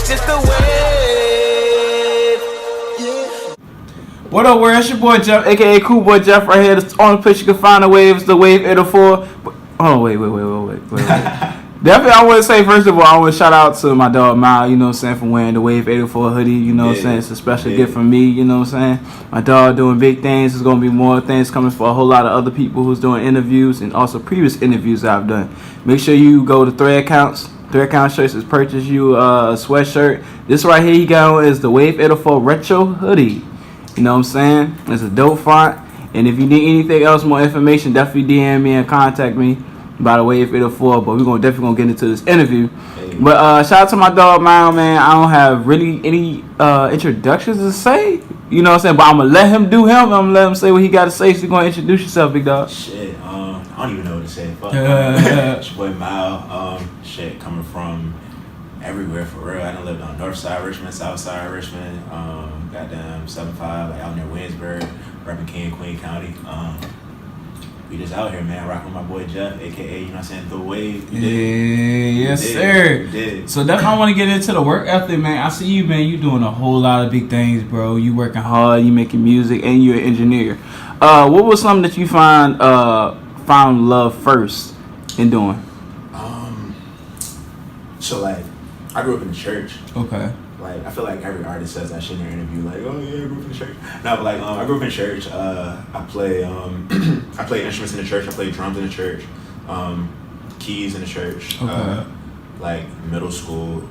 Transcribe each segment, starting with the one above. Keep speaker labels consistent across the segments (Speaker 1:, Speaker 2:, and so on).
Speaker 1: It's just the wave.
Speaker 2: What up, world? It's your boy Jeff, aka Cool Boy Jeff, right here. The only place you can find the wave is the Wave 804. Oh, wait. Definitely, I want to say, first of all, I want to shout out to my dog, Mal, you know what I'm saying, for wearing the Wave 804 hoodie, you know what I'm saying. It's a special gift from me, you know what I'm saying. My dog doing big things. There's going to be more things coming for a whole lot of other people who's doing interviews and also previous interviews that I've done. Make sure you go to Thread Counts. Thread Count Shirts is purchase you a sweatshirt. This right here you got on is the Wave 804 Retro Hoodie. You know what I'm saying? It's a dope font. And if you need anything else, more information, definitely DM me and contact me by the Wave 804. But we're definitely gonna get into this interview. Hey. But shout out to my dog, man. I don't have really any introductions to say. You know what I'm saying? But I'm gonna let him do him. I'm gonna let him say what he gotta say. So you're gonna introduce yourself, big dog.
Speaker 3: Shit, I don't even know what to say. Fuck. It's your boy Mal. Shit, coming from everywhere for real. I done lived on North Side Richmond, South Side Richmond, goddamn 7-5, like out near Williamsburg, repping King and Queen County. We just out here, man, rocking with my boy Jeff, aka, you know what I'm saying, The Wave.
Speaker 2: Yes, sir. So definitely I want to get into the work ethic, man. I see you, man, you doing a whole lot of big things, bro. You working hard, you making music, and you're an engineer. What was something that you found love first in doing?
Speaker 3: So like, I grew up in the church.
Speaker 2: Okay.
Speaker 3: Like, I feel like every artist says that shit in their interview, like, oh yeah, I grew up in the church. No, but like, I grew up in church. I play instruments in the church. I play drums in the church, keys in the church.
Speaker 2: Okay.
Speaker 3: Like middle school,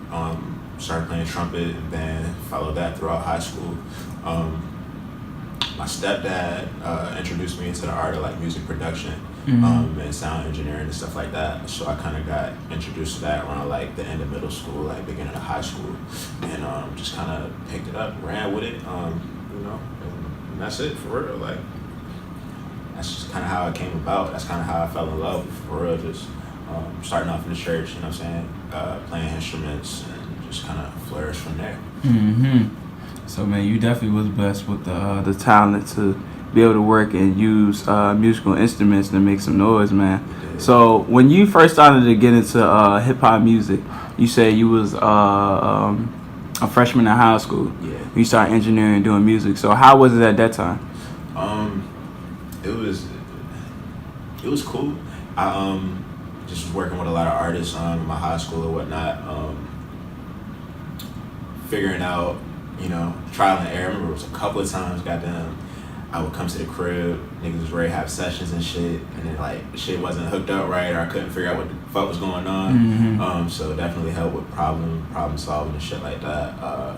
Speaker 3: started playing trumpet, and then followed that throughout high school. My stepdad introduced me into the art of like music production. And sound engineering and stuff like that. So I kind of got introduced to that around like the end of middle school, like beginning of high school, and just kind of picked it up, ran with it, you know, and that's it for real. Like, that's just kind of how it came about. That's kind of how I fell in love for real. Just starting off in the church, you know what I'm saying, playing instruments, and just kind of flourished from there.
Speaker 2: So man, you definitely was blessed with the talent to be able to work and use musical instruments to make some noise, man. Yeah. So when you first started to get into hip hop music, you said you was a freshman in high school.
Speaker 3: Yeah.
Speaker 2: You started engineering and doing music. So how was it at that time?
Speaker 3: It was cool. I just was working with a lot of artists in my high school or whatnot. Figuring out, you know, trial and error. I remember it was a couple of times, goddamn, I would come to the crib, niggas was ready to have sessions and shit, and then like shit wasn't hooked up right, or I couldn't figure out what the fuck was going on. So definitely helped with problem solving and shit like that. I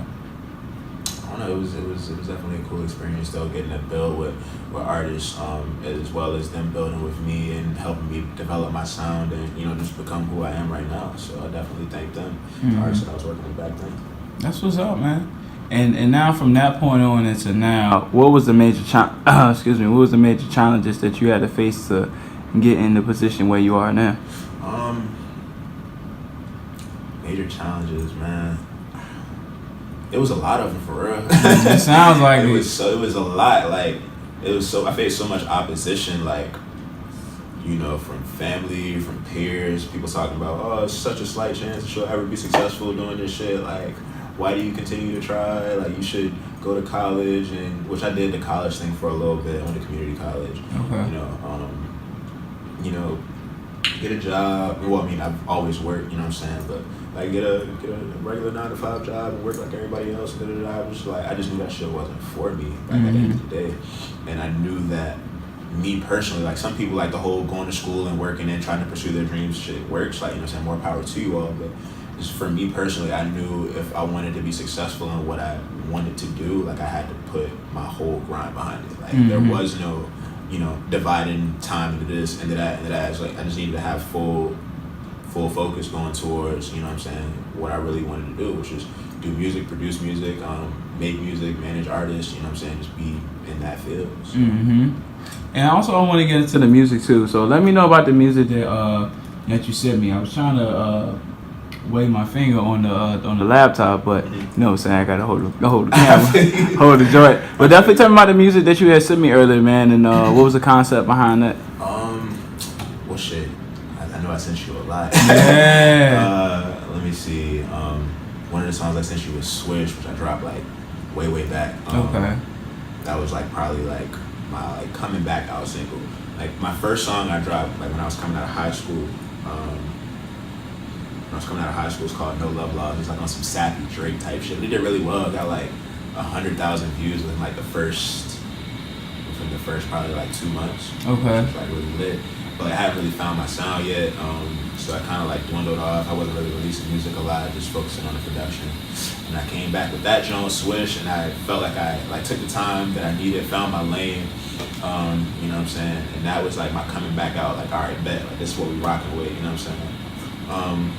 Speaker 3: don't know, it was definitely a cool experience though, getting to build with artists, as well as them building with me and helping me develop my sound and, you know, just become who I am right now. So I definitely thank them, the artists that I was working with back then.
Speaker 2: That's what's up, man. And now from that point on into now, what was the major what was the major challenges that you had to face to get in the position where you are now?
Speaker 3: Major challenges, man. It was a lot of them for real.
Speaker 2: It sounds like
Speaker 3: it was a lot. Like, I faced so much opposition, like, you know, from family, from peers, people talking about, oh, it's such a slight chance that you'll ever be successful doing this shit. Like, why do you continue to try? Like, you should go to college, and which I did the college thing for a little bit. I went to community college.
Speaker 2: Okay.
Speaker 3: You know, get a job. Well, I mean, I've always worked, you know what I'm saying, but like get a regular 9-to-5 job and work like everybody else. I just knew that shit wasn't for me. Like at the end of the day, and I knew that me personally, like some people like the whole going to school and working and trying to pursue their dreams shit works. Like, you know what I'm saying, more power to you all, but. Just for me personally, I knew if I wanted to be successful in what I wanted to do, like I had to put my whole grind behind it. Like there was no, you know, dividing time into this, into that, into that. It's like I just needed to have full focus going towards, you know what I'm saying, what I really wanted to do, which is do music, produce music, make music, manage artists, you know what I'm saying, just be in that field. So.
Speaker 2: And also I want to get into the music too. So let me know about the music that you sent me. I was trying to wave my finger on the laptop, but you know what I'm saying, I gotta hold the camera, hold the joint. But definitely tell me about the music that you had sent me earlier, man, and what was the concept behind that?
Speaker 3: Well, shit, I know I sent you a lot.
Speaker 2: Yeah.
Speaker 3: Let me see. One of the first songs I sent you was Swish, which I dropped like way back.
Speaker 2: Okay.
Speaker 3: That was like probably like my like coming back out single. Like my first song I dropped like when I was coming out of high school. When I was coming out of high school, it's called No Love Laws. It's like on some sappy Drake type shit. It did really well. It got like 100,000 views within like the first probably like 2 months.
Speaker 2: Okay.
Speaker 3: It was like really lit. But I hadn't really found my sound yet. So I kind of like dwindled off. I wasn't really releasing music a lot, just focusing on the production. And I came back with that Jones Swish, and I felt like I like took the time that I needed, found my lane. You know what I'm saying? And that was like my coming back out. Like, all right, bet. Like this is what we rocking with. You know what I'm saying?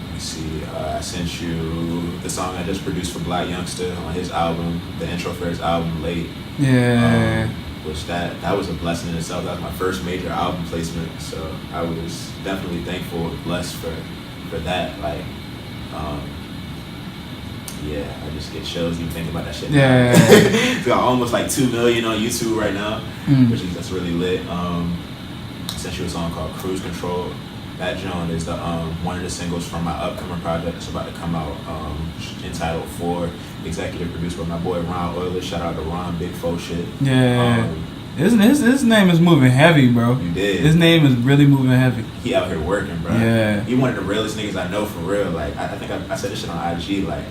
Speaker 3: Let me see. I sent you the song I just produced for Black Youngster on his album, the intro for his album, Late.
Speaker 2: Yeah.
Speaker 3: Which that was a blessing in itself. That was my first major album placement, so I was definitely thankful and blessed for that. Like, yeah, I just get chills even thinking about that shit.
Speaker 2: Yeah.
Speaker 3: It's got almost like 2 million on YouTube right now, which is that's really lit. I sent you a song called Cruise Control. That joint is the one of the singles from my upcoming project that's about to come out, entitled 4, executive produced by my boy Ron Euler. Shout out to Ron, big faux shit.
Speaker 2: Yeah. His name is moving heavy, bro.
Speaker 3: You did.
Speaker 2: His name is really moving heavy.
Speaker 3: He out here working, bro.
Speaker 2: Yeah.
Speaker 3: He one of the realest niggas I know for real. Like I think I said this shit on IG. Like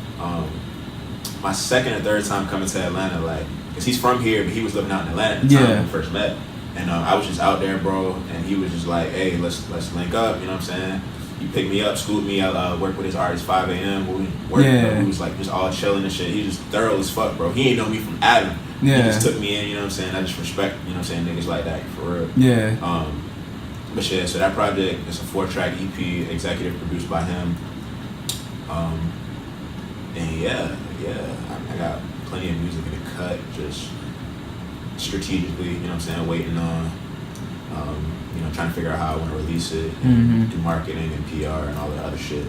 Speaker 3: my second or third time coming to Atlanta, like, cause he's from here, but he was living out in Atlanta at the time when we first met. And I was just out there, bro, and he was just like, hey, let's link up, you know what I'm saying? He picked me up, schooled me, I worked with his artist 5 a.m. We worked, bro. We was like just all chilling and shit. He just thorough as fuck, bro. He ain't know me from Adam.
Speaker 2: Yeah.
Speaker 3: He just took me in, you know what I'm saying? I just respect, you know what I'm saying, niggas like that, for real.
Speaker 2: Yeah.
Speaker 3: But yeah, so that project is a 4-track EP, executive produced by him. And yeah, I got plenty of music in the cut, just strategically, you know what I'm saying, waiting on, you know, trying to figure out how I want to release it, and do marketing and PR and all that other shit.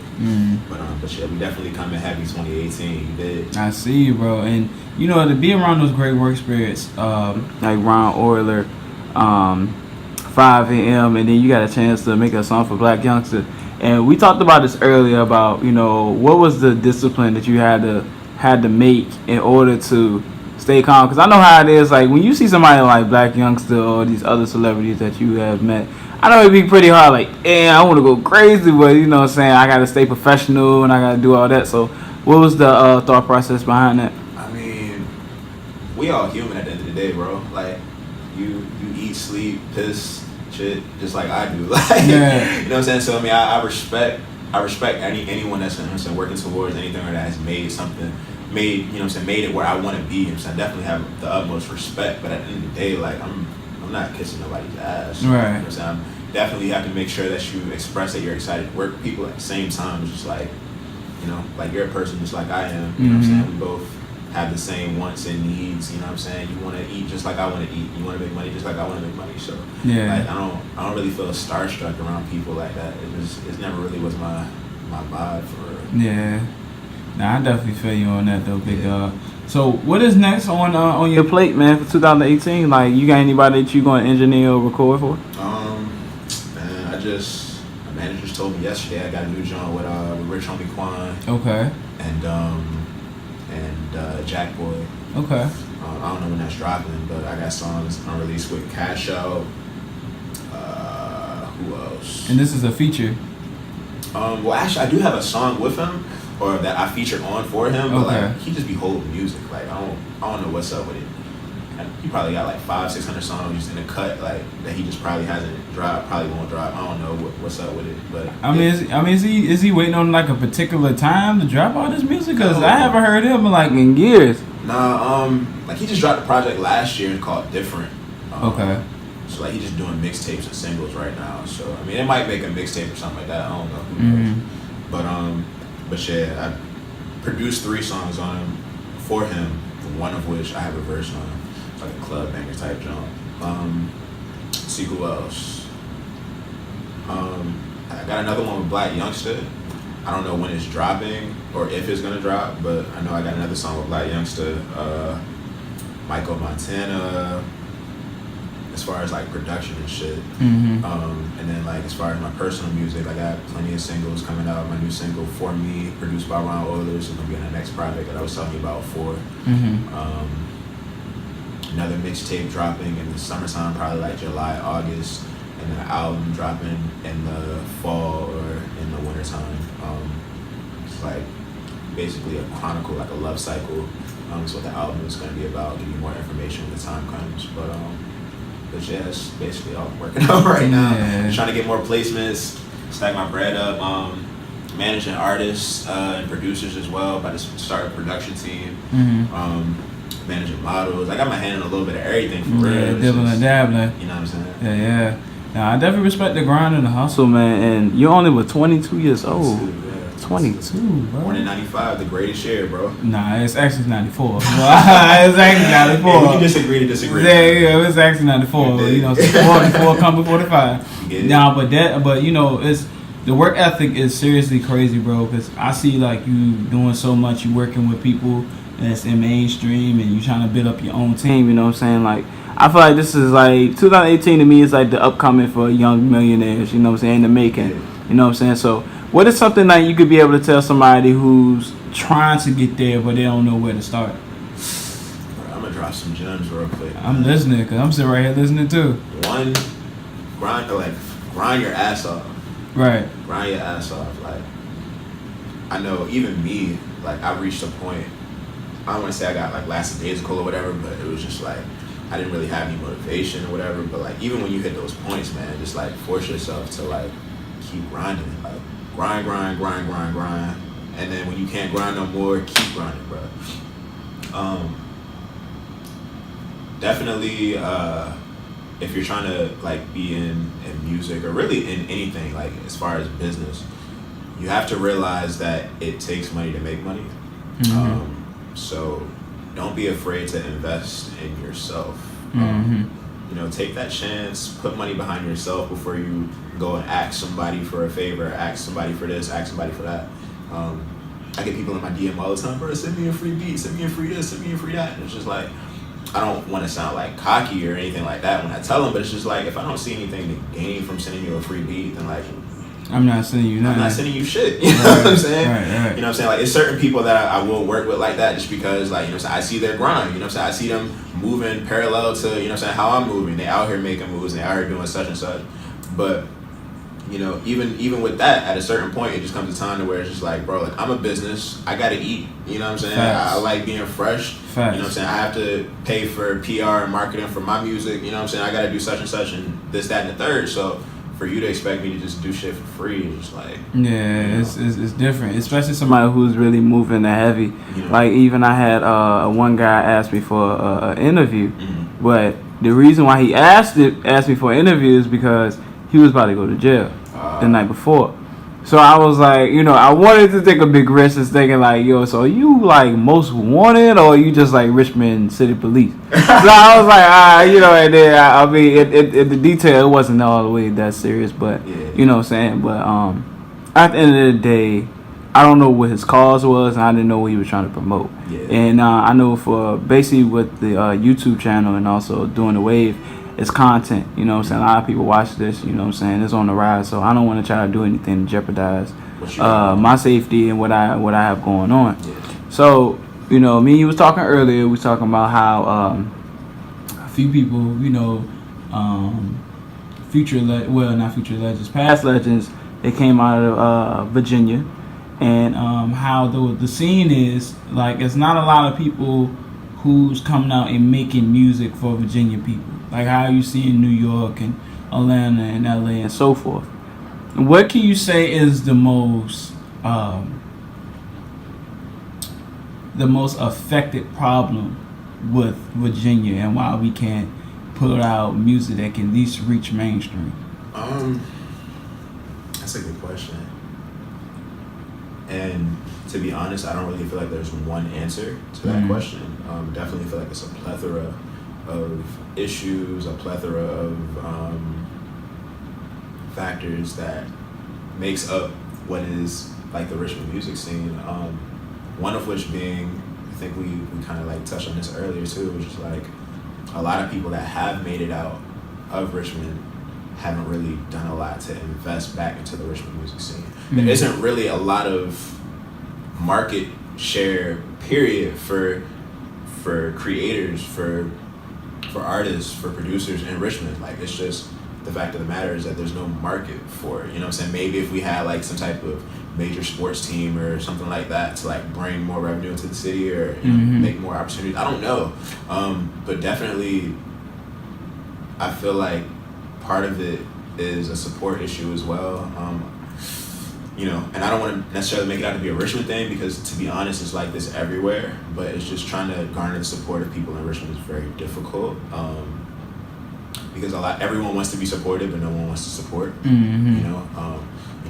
Speaker 3: But yeah, we definitely coming heavy 2018. You did.
Speaker 2: I see you, bro, and you know, to be around those great work spirits, like Ron Euler, 5 a.m., and then you got a chance to make a song for Black Youngster. And we talked about this earlier about, you know, what was the discipline that you had to make in order to stay calm? Because I know how it is, like when you see somebody like Black Youngster or these other celebrities that you have met, I know it'd be pretty hard, like, I want to go crazy, but you know what I'm saying, I got to stay professional and I got to do all that. So what was the thought process behind that?
Speaker 3: I mean, we all human at the end of the day, bro. Like, you eat, sleep, piss, shit, just like I do. Like, you know what I'm saying? So I mean, I respect anyone that's, you know what I'm saying, working towards anything or that has made something, you know what I'm saying, made it where I want to be. You know what I'm saying? I definitely have the utmost respect, but at the end of the day, like, I'm not kissing nobody's ass.
Speaker 2: Right.
Speaker 3: You know what I'm saying? Definitely have to make sure that you express that you're excited to work with people at the same time. It's just like, you know, like you're a person just like I am. You know what I'm saying? We both have the same wants and needs. You know what I'm saying? You want to eat just like I want to eat. You want to make money just like I want to make money. So like, I don't really feel starstruck around people like that. It never really was my vibe for real.
Speaker 2: Yeah. Nah, I definitely feel you on that though, big dog. So what is next on your plate, man, for 2018? Like, you got anybody that you going to engineer or record for?
Speaker 3: Man, my manager just told me yesterday I got a new joint with Rich Homie Quan.
Speaker 2: Okay.
Speaker 3: And Jack Boy.
Speaker 2: Okay.
Speaker 3: I don't know when that's dropping, but I got songs unreleased with Cash Out. Who else?
Speaker 2: And this is a feature.
Speaker 3: Well, actually, I do have a song with him, or that I featured on for him, but like he just be holding music. Like I don't know what's up with it. He probably got like 500-600 songs just in the cut, like that he just probably hasn't dropped, probably won't drop. I don't know what's up with it, but
Speaker 2: is he waiting on like a particular time to drop all this music? Because I haven't heard him like in years.
Speaker 3: Nah, like he just dropped a project last year called Different.
Speaker 2: Okay.
Speaker 3: So like he just doing mixtapes and singles right now. So I mean, it might make a mixtape or something like that. I don't know. Who knows? But yeah, I produced 3 songs on him for him. One of which I have a verse on. It's like a club banger type joint. See who else. I got another one with Black Youngster. I don't know when it's dropping or if it's gonna drop, but I know I got another song with Black Youngster. Michael Montana. as far as like production and shit.
Speaker 2: Mm-hmm.
Speaker 3: And then like as far as my personal music, I got plenty of singles coming out. My new single For Me, produced by Ron Oilers, is gonna be on the next project that I was telling you about before. Another mixtape dropping in the summertime, probably like July, August, and then an album dropping in the fall or in the wintertime. It's like basically a chronicle, like a love cycle. That's what the album is going to be about. Give you more information when the time comes. But yeah, that's basically all I'm working on right now. I'm trying to get more placements, stack my bread up. Managing artists and producers as well. About to start a production team. Managing models. I got my hand in a little bit of everything for real.
Speaker 2: Dibbling and dabbling.
Speaker 3: You know what I'm saying?
Speaker 2: Yeah. Now, I definitely respect the grind and the hustle, man. And you're only 22 years old. 22, bro.
Speaker 3: Born in 95, the greatest year, bro.
Speaker 2: Nah, it's actually 94. It's actually 94.
Speaker 3: Yeah, we can disagree to disagree.
Speaker 2: Yeah, it's actually 94. You know, 44 come before 45. Nah, but you know, it's the work ethic is seriously crazy, bro. Because I see like you doing so much. You working with people that's in mainstream, and you trying to build up your own team. You know what I'm saying? Like, I feel like this is like 2018 to me is like the upcoming for young millionaires. You know what I'm saying? The making. You know what I'm saying? So, what is something that you could be able to tell somebody who's trying to get there but they don't know where to start?
Speaker 3: I'm gonna drop some gems real quick.
Speaker 2: I'm listening because I'm sitting right here listening too.
Speaker 3: One, grind your ass off.
Speaker 2: Right.
Speaker 3: Grind your ass off. Like, I know even me, like I reached a point. I don't want to say I got like lackadaisical or whatever, but it was just like I didn't really have any motivation or whatever. But like even when you hit those points, man, just like force yourself to like keep grinding. Like grind. And then when you can't grind no more, keep grinding, bro. Definitely, if you're trying to like be in music or really in anything, like as far as business, you have to realize that it takes money to make money. So don't be afraid to invest in yourself. You know, take that chance, put money behind yourself before you go and ask somebody for a favor, ask somebody for this, ask somebody for that. I get people in my DM all the time, bro, send me a free beat, send me a free this, send me a free that. And it's just like, I don't want to sound like cocky or anything like that when I tell them, but it's just like, if I don't see anything to gain from sending you a free beat, then like,
Speaker 2: I'm not sending you nothing.
Speaker 3: I'm not sending you shit. You know what I'm saying?
Speaker 2: Right.
Speaker 3: You know what I'm saying? Like, it's certain people that I will work with like that just because, like, you know what I'm saying, I see their grind. You know what I'm saying? I see them moving parallel to, you know what I'm saying, how I'm moving. They out here making moves and they out here doing such and such. But, you know, even with that, at a certain point, it just comes a time to where it's just like, bro, like, I'm a business. I got to eat. You know what I'm saying? I like being fresh.
Speaker 2: Facts.
Speaker 3: You know what I'm saying? I have to pay for PR and marketing for my music. You know what I'm saying? I got to do such and such and this, that, and the third. So, for you to expect me to just do shit for free is just like,
Speaker 2: yeah, it's different, especially somebody who's really moving the heavy.
Speaker 3: You know?
Speaker 2: Like even I had one guy ask me for an interview, but the reason why he asked me for an interview is because he was about to go to jail the night before. So I was like, you know, I wanted to take a big risk and thinking like, yo, so are you like most wanted or are you just like Richmond City Police? So I was like, you know, and then I mean, the detail, it wasn't all the way that serious, but you know what I'm saying? But at the end of the day, I don't know what his cause was and I didn't know what he was trying to promote.
Speaker 3: Yeah.
Speaker 2: And I know for basically with the YouTube channel and also doing the wave, it's content, you know what I'm saying? A lot of people watch this, you know what I'm saying? It's on the rise, so I don't want to try to do anything to jeopardize my safety and what I have going on.
Speaker 3: Yeah.
Speaker 2: So, you know, me and you was talking earlier, we was talking about how a few people, you know, past legends, they came out of Virginia, and how the scene is, like, it's not a lot of people who's coming out and making music for Virginia people. Like how you see in New York and Atlanta and LA and so forth. What can you say is the most affected problem with Virginia and why we can't put out music that can at least reach mainstream?
Speaker 3: That's a good question. And to be honest, I don't really feel like there's one answer to that question. Definitely feel like it's a plethora of issues, a plethora of factors that makes up what is like the Richmond music scene. One of which being, I think we kind of like touched on this earlier too, which is like a lot of people that have made it out of Richmond haven't really done a lot to invest back into the Richmond music scene. There isn't really a lot of market share, period, for creators, for artists, for producers in Richmond. Like, it's just the fact of the matter is that there's no market for it. You know what I'm saying? Maybe if we had like some type of major sports team or something like that to like bring more revenue into the city or make more opportunities. I don't know, but definitely, I feel like part of it is a support issue as well. And I don't want to necessarily make it out to be a Richmond thing because, to be honest, it's like this everywhere. But it's just trying to garner the support of people in Richmond is very difficult because everyone wants to be supported, but no one wants to support.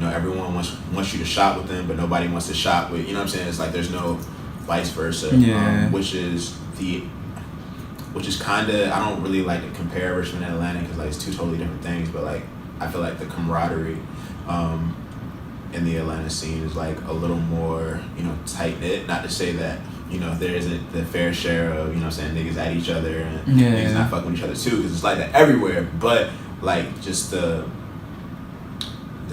Speaker 3: Everyone wants you to shop with them, but nobody wants to shop with. You know what I'm saying? It's like there's no vice versa, which is kind of, I don't really like to compare Richmond and Atlanta because like it's two totally different things. But like I feel like the camaraderie in the Atlanta scene is like a little more, tight knit. Not to say that, there isn't the fair share of, niggas at each other and niggas not fucking with each other too, because it's like that everywhere. But like just the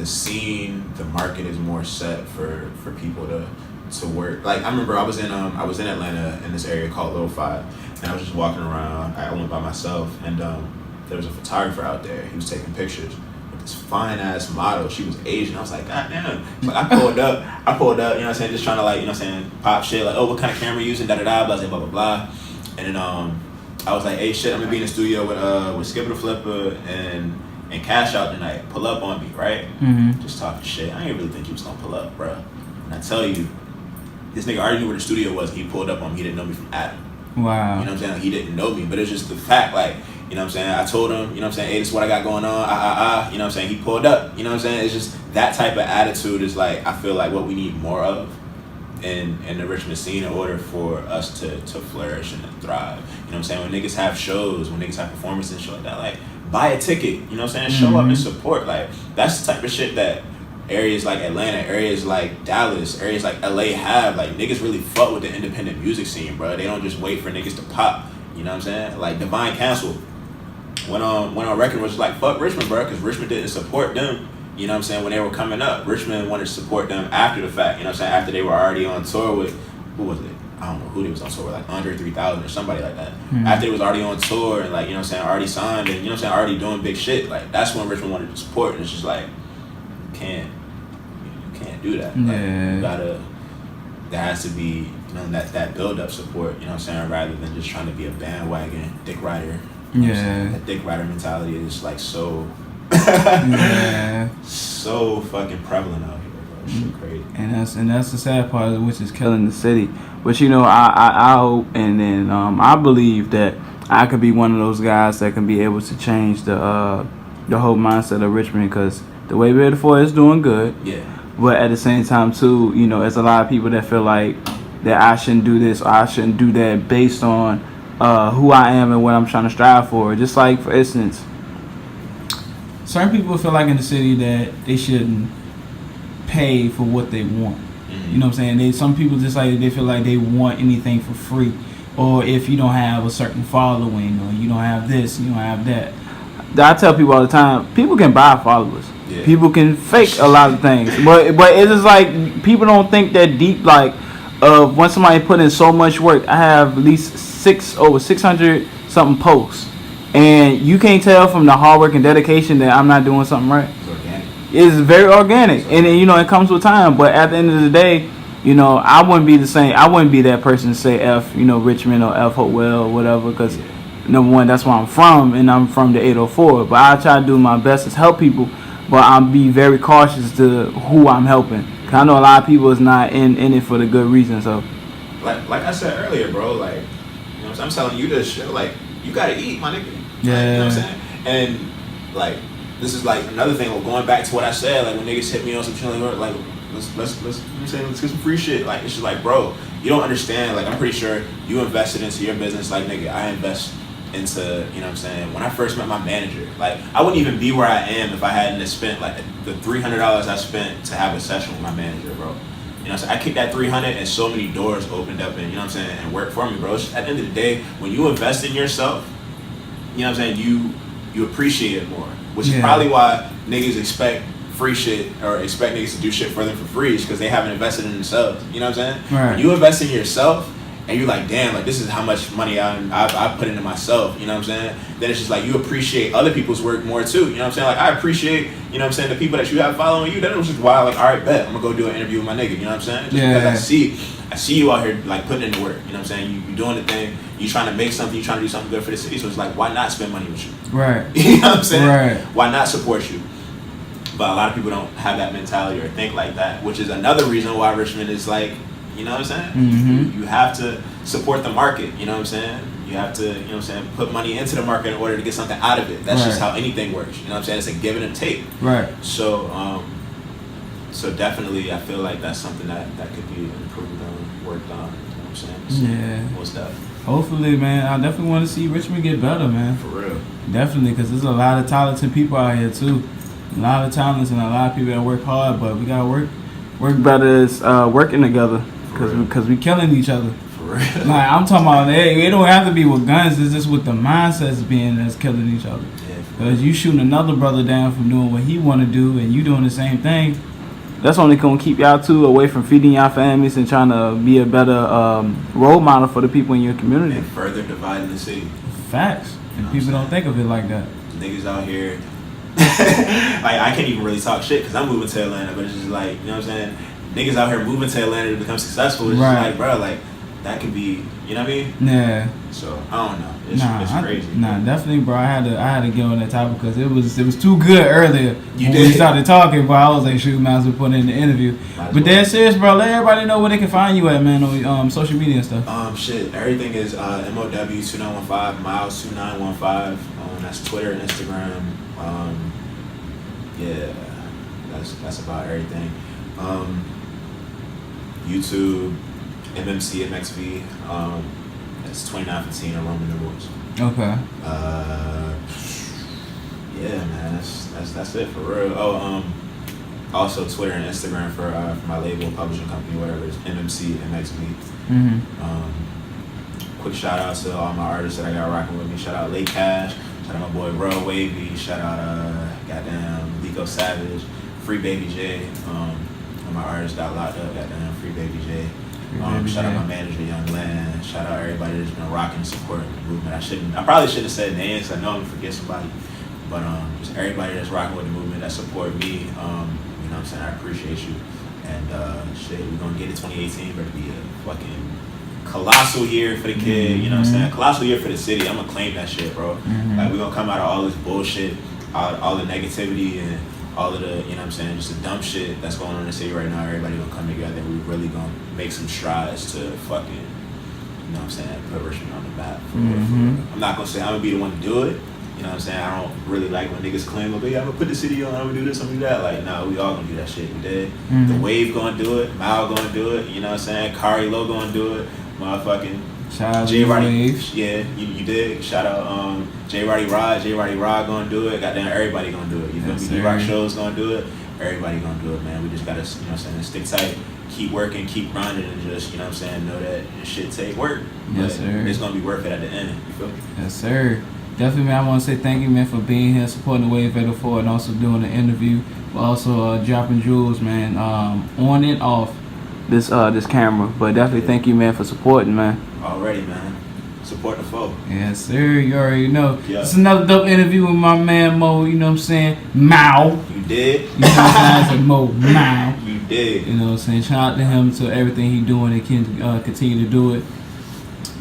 Speaker 3: scene, the market is more set for people to work. Like I remember I was in Atlanta in this area called Little Five, and I was just walking around. I went by myself, and there was a photographer out there. He was taking pictures. This fine ass model, she was Asian. I was like, God damn. So I pulled up, just trying to like, pop shit, like, oh, what kind of camera you using, da-da-da, blah, blah, blah, blah. And then I was like, hey, shit, I'm gonna be in the studio with Skipper the Flipper and Cash Out tonight. Pull up on me, right? Just talking shit. I didn't really think he was gonna pull up, bro. And I tell you, this nigga already knew where the studio was. He pulled up on me. He didn't know me from Adam.
Speaker 2: Wow.
Speaker 3: You know what I'm saying? Like, he didn't know me, but it's just the fact, like, you know what I'm saying? I told him, you know what I'm saying? Hey, this is what I got going on. You know what I'm saying? He pulled up. You know what I'm saying? It's just that type of attitude is like, I feel like what we need more of in the Richmond scene in order for us to flourish and thrive. You know what I'm saying? When niggas have shows, when niggas have performances and shit like that, like, buy a ticket. You know what I'm saying? Show up and support. Like, that's the type of shit that areas like Atlanta, areas like Dallas, areas like LA have. Like, niggas really fuck with the independent music scene, bro. They don't just wait for niggas to pop. You know what I'm saying? Like, Divine Council went on record was like, fuck Richmond, bro, because Richmond didn't support them. You know what I'm saying? When they were coming up, Richmond wanted to support them after the fact. You know what I'm saying? After they were already on tour with, who was it? I don't know who they was on tour with, like Andre 3000 or somebody like that. After they was already on tour and, like, you know what I'm saying, already signed and, you know what I'm saying, already doing big shit. Like, that's when Richmond wanted to support. And it's just like, you can't do that. Like, there has to be, that build-up support, you know what I'm saying, rather than just trying to be a bandwagon dick rider. You know what I'm saying? That dick rider mentality is like so so fucking prevalent out here, bro. Shit crazy.
Speaker 2: And that's the sad part of it, which is killing the city. But I hope and then I believe that I could be one of those guys that can be able to change the whole mindset of Richmond, because the way Beautiful is doing good. Yeah. But at the same time too, there's a lot of people that feel like that I shouldn't do this or I shouldn't do that based on who I am and what I'm trying to strive for. Just like, for instance, certain people feel like in the city that they shouldn't pay for what they want. You know what I'm saying? Some people just like, they feel like they want anything for free, or if you don't have a certain following, or you don't have this, you don't have that. I tell people all the time, people can buy followers. Yeah. People can fake a lot of things, but it's just like people don't think that deep. Like, when somebody put in so much work, I have at least over 600 something posts, and you can't tell from the hard work and dedication that I'm not doing something right.
Speaker 3: It's organic.
Speaker 2: It's very organic, and it comes with time. But at the end of the day, I wouldn't be the same. I wouldn't be that person to say F, Richmond or F Hopewell or whatever, because number one, that's where I'm from, and I'm from the 804. But I try to do my best to help people, but I'll be very cautious to who I'm helping. Cause I know a lot of people is not in it for the good reason. So,
Speaker 3: like I said earlier, bro, like, I'm telling you this shit, like, you gotta eat, my nigga.
Speaker 2: Yeah.
Speaker 3: Like, you know what I'm saying? And like, this is like another thing. Going back to what I said, like when niggas hit me on some shit like let's get some free shit. Like, it's just like, bro, you don't understand. Like, I'm pretty sure you invested into your business. Like, nigga, I invest into, you know what I'm saying? When I first met my manager, like, I wouldn't even be where I am if I hadn't spent like the $300 I spent to have a session with my manager, bro. You know what I'm saying? I kicked that 300 and so many doors opened up and, you know what I'm saying, and worked for me, bro. At the end of the day, when you invest in yourself, you know what I'm saying, you you appreciate it more, which is probably why niggas expect free shit or expect niggas to do shit for them for free, is because they haven't invested in themselves. You know what I'm saying?
Speaker 2: Right.
Speaker 3: When you invest in yourself and you're like, damn, like this is how much money I put into myself, you know what I'm saying? Then it's just like you appreciate other people's work more too, you know what I'm saying? Like I appreciate, you know what I'm saying, the people that you have following you. Then it was just why, like, all right, bet I'm gonna go do an interview with my nigga, you know what I'm saying? Just because I see you out here like putting in the work, you know what I'm saying? You doing the thing, you trying to make something, you trying to do something good for the city. So it's like, why not spend money with you?
Speaker 2: Right.
Speaker 3: You know what I'm saying?
Speaker 2: Right.
Speaker 3: Why not support you? But a lot of people don't have that mentality or think like that, which is another reason why Richmond is like, you know what I'm saying?
Speaker 2: Mm-hmm.
Speaker 3: You have to support the market, you know what I'm saying? You have to, you know what I'm saying, put money into the market in order to get something out of it. That's just how anything works, you know what I'm saying? It's a give and a take.
Speaker 2: Right.
Speaker 3: So, so definitely I feel like that's something that could be improved on, worked on, you know what I'm saying? So
Speaker 2: Yeah.
Speaker 3: what's that?
Speaker 2: Hopefully, man. I definitely want to see Richmond get better, man.
Speaker 3: For real.
Speaker 2: Definitely, because there's a lot of talented people out here, too. A lot of talents and a lot of people that work hard, but we got to work better as working together, because we killing each other.
Speaker 3: For real.
Speaker 2: Like, I'm talking about, it don't have to be with guns. It's just with the mindsets being that's killing each other.
Speaker 3: Yeah,
Speaker 2: Because you shooting another brother down from doing what he want to do, and you doing the same thing. That's only going to keep y'all two away from feeding y'all families and trying to be a better role model for the people in your community.
Speaker 3: and further dividing the city.
Speaker 2: Facts. And people don't think of it like that.
Speaker 3: Niggas out here, like I can't even really talk shit because I'm moving to Atlanta, but it's just like, you know what I'm saying? Niggas out here moving to Atlanta to become successful. It's just like, bro, like that could be, you know what I mean?
Speaker 2: Yeah.
Speaker 3: So I don't know. It's crazy.
Speaker 2: Definitely, bro. I had to get on that topic because it was too good earlier when we started talking. But I was like, shoot, might as well put it in the interview. But dead serious, bro. Let everybody know where they can find you at, man, on social media and stuff.
Speaker 3: Shit. Everything is M.O.W. 2915 Miles 2915. That's Twitter and Instagram. Yeah, that's about everything. YouTube, MMC, MXV. That's 2915 in Roman numerals.
Speaker 2: Okay.
Speaker 3: Yeah, man, that's it for real. Oh, also Twitter and Instagram for my label, publishing company, whatever. It's MMC, MXV.
Speaker 2: Mm-hmm.
Speaker 3: Quick shout out to all my artists that I got rocking with me. Shout out Late Cash. Shout out my boy Roy Wavy. Shout out goddamn Lico Savage. Free Baby J. When my artists got locked up, goddamn Free Baby J. Shout out my manager Young Land. Shout out everybody that's been rocking and supporting the movement. I probably shouldn't have said names. I know I'm gonna forget somebody, but just everybody that's rocking with the movement that support me. You know what I'm saying? I appreciate you. And shit, we're gonna get it 2018. Better be a fucking colossal year for the kid, you know what I'm saying? Colossal year for the city. I'm gonna claim that shit, bro. Like we're gonna come out of all this bullshit, all the negativity and all of the, you know what I'm saying, just the dumb shit that's going on in the city right now. Everybody gonna come together and we really gonna make some strides to fucking, you know what I'm saying, put Richmond on the map. For real. I'm not gonna say I'm gonna be the one to do it. You know what I'm saying? I don't really like when niggas claim, okay, I'm gonna put the city on, I'm gonna do this, I'm gonna do that. Like, nah, we all gonna do that shit. We did. The Wave gonna do it, Mao gonna do it, you know what I'm saying? Kari Low gonna do it. Motherfucking
Speaker 2: shout out
Speaker 3: J Roddy,
Speaker 2: Waves.
Speaker 3: yeah, you did. Shout out J Roddy Rod gonna do it. Goddamn, everybody gonna do it. You feel me? D-Rock Show's gonna do it. Everybody gonna do it, man. We just gotta, you know what I'm saying, stick tight, keep working, keep grinding, and just, you know what I'm saying, know that this shit take work.
Speaker 2: Yes, sir.
Speaker 3: It's gonna be worth it at the end. You feel me?
Speaker 2: Yes, sir. Definitely, man. I want to say thank you, man, for being here, supporting the Wave 804, and also doing the interview, but also dropping jewels, man, on and off this camera. But definitely thank you, man, for supporting, man.
Speaker 3: Already, man. Support the foe.
Speaker 2: Yes, sir. You already know.
Speaker 3: Yeah.
Speaker 2: It's another dope interview with my man Mo. You know what I'm saying? Mao.
Speaker 3: You did.
Speaker 2: You know what I'm saying? Mo. Mao.
Speaker 3: You did.
Speaker 2: You know what I'm saying? Shout out to him to everything he doing and can continue to do it.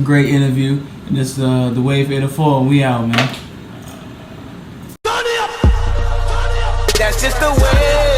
Speaker 2: Great interview. And this the Wave 804. And we out, man.
Speaker 1: That's just the way.